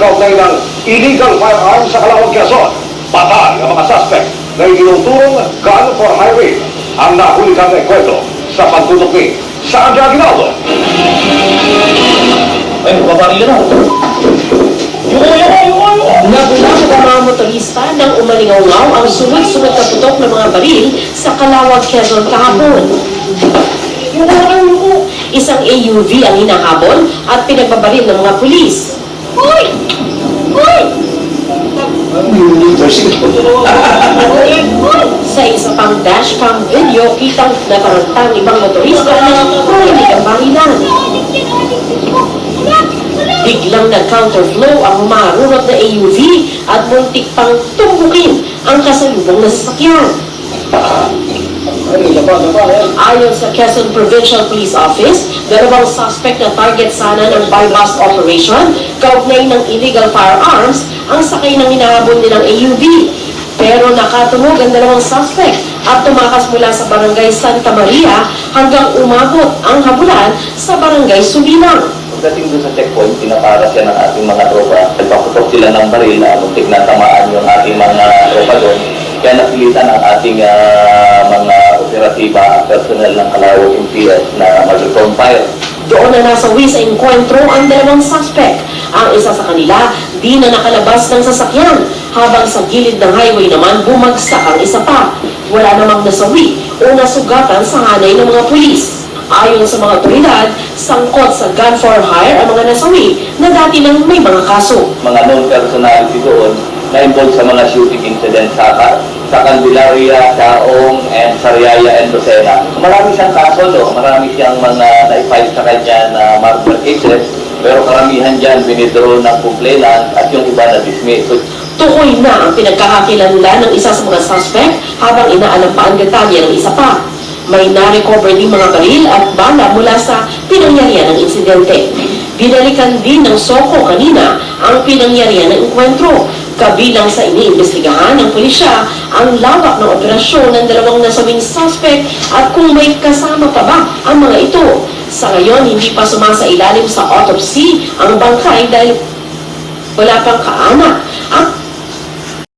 kaugnay ng illegal firearms sa Calauag, Quezon. Patay ang mga suspect na itinutulong gun for highway ang nahuli kang kwento sa pagtutok ni Sandra Aguinaldo. Ay, babaril na. Nagula sa mga motorista nang umalingaw-ngaw ang sunod-sunod na putok ng mga baril sa Calauag, Quezon kahapon. Isang AUV ang hinahabol at pinagbabaril ng mga pulis. Hoy! Hoy! Sa isa pang dashcam video, kitang natarantang ibang motorista na marinig ang barilan. Biglang nag-counterflow ang humarurot na AUV at muntik pang tumbukin ang kasalubong na sasakyan. Ayon sa Quezon Provincial Police Office, dalawang suspect na target sana ng buy-bust operation, kaugnay ng illegal firearms, ang sakay ng hinahabol nilang AUV. Pero nakatungog ang dalawang suspect at tumakas mula sa barangay Santa Maria hanggang umabot ang habulan sa barangay Subilang. Pagdating doon sa checkpoint, pinapara siya ng ating mga tropa. Nagpaputok sila ng baril, muntik na tamaan yung ating mga tropa doon. Kaya napilitan ang ating mga operatiba personnel ng Calauag MPS na mag-return fire. Doon na nasawi sa enkwentro ang dalawang suspect. Ang isa sa kanila, di na nakalabas ng sasakyan, habang sa gilid ng highway naman bumagsak ang isa pa. Wala namang nasawi o nasugatan sa hanay ng mga pulis. Ayon sa mga otoridad, sangkot sa gun for hire ang mga nasawi na dati nang may mga kaso. Mga known personality doon na involved sa mga shooting incidents sa Candelaria, Taong, and Sariaya, and Lucena. Marami siyang kaso, marami siyang mga na-file sa kanya na murder cases, pero karamihan dyan binidraw ng complainant at yung iba na-dismiss. So, Tukoy na ang pinagkakakilanlan ng isa sa mga suspect habang inaalam pa ang detalye ng isa pa. May na-recover din mga baril at bala mula sa pinangyarihan ng insidente. Binalikan din ng Soko kanina ang pinangyarihan ng enkwentro. Kabilang sa iniimbestigahan ng pulisya ang lawak ng operasyon ng dalawang nasawing suspect at kung may kasama pa ba ang mga ito. Sa ngayon, hindi pa sumasailalim sa autopsy ang bangkay dahil wala pang kaanak at